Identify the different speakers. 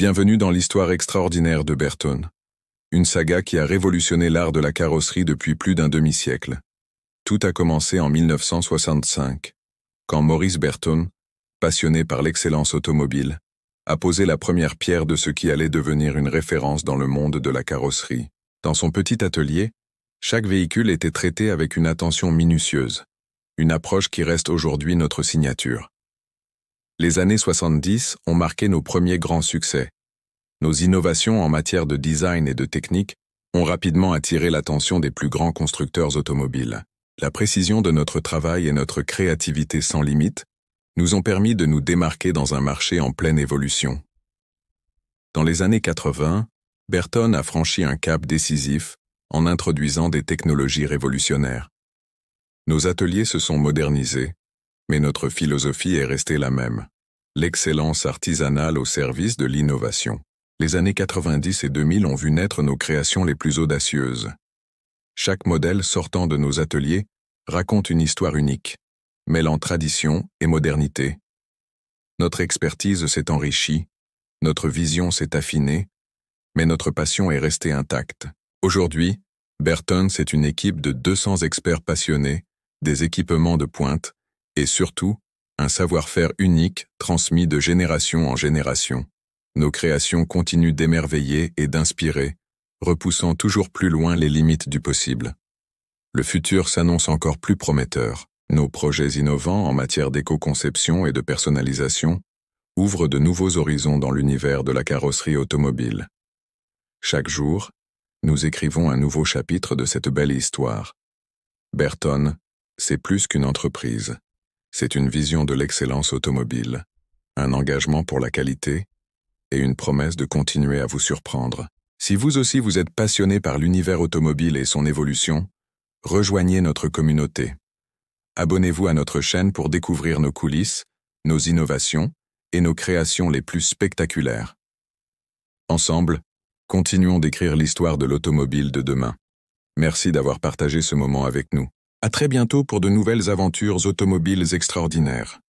Speaker 1: Bienvenue dans l'histoire extraordinaire de Bertone, une saga qui a révolutionné l'art de la carrosserie depuis plus d'un demi-siècle. Tout a commencé en 1965, quand Maurice Bertone, passionné par l'excellence automobile, a posé la première pierre de ce qui allait devenir une référence dans le monde de la carrosserie. Dans son petit atelier, chaque véhicule était traité avec une attention minutieuse, une approche qui reste aujourd'hui notre signature. Les années 70 ont marqué nos premiers grands succès. Nos innovations en matière de design et de technique ont rapidement attiré l'attention des plus grands constructeurs automobiles. La précision de notre travail et notre créativité sans limite nous ont permis de nous démarquer dans un marché en pleine évolution. Dans les années 80, Bertone a franchi un cap décisif en introduisant des technologies révolutionnaires. Nos ateliers se sont modernisés, mais notre philosophie est restée la même, l'excellence artisanale au service de l'innovation. Les années 90 et 2000 ont vu naître nos créations les plus audacieuses. Chaque modèle sortant de nos ateliers raconte une histoire unique, mêlant tradition et modernité. Notre expertise s'est enrichie, notre vision s'est affinée, mais notre passion est restée intacte. Aujourd'hui, Bertone, c'est une équipe de 200 experts passionnés, des équipements de pointe, et surtout, un savoir-faire unique transmis de génération en génération. Nos créations continuent d'émerveiller et d'inspirer, repoussant toujours plus loin les limites du possible. Le futur s'annonce encore plus prometteur. Nos projets innovants en matière d'éco-conception et de personnalisation ouvrent de nouveaux horizons dans l'univers de la carrosserie automobile. Chaque jour, nous écrivons un nouveau chapitre de cette belle histoire. Bertone, c'est plus qu'une entreprise. C'est une vision de l'excellence automobile, un engagement pour la qualité et une promesse de continuer à vous surprendre. Si vous aussi vous êtes passionné par l'univers automobile et son évolution, rejoignez notre communauté. Abonnez-vous à notre chaîne pour découvrir nos coulisses, nos innovations et nos créations les plus spectaculaires. Ensemble, continuons d'écrire l'histoire de l'automobile de demain. Merci d'avoir partagé ce moment avec nous. À très bientôt pour de nouvelles aventures automobiles extraordinaires.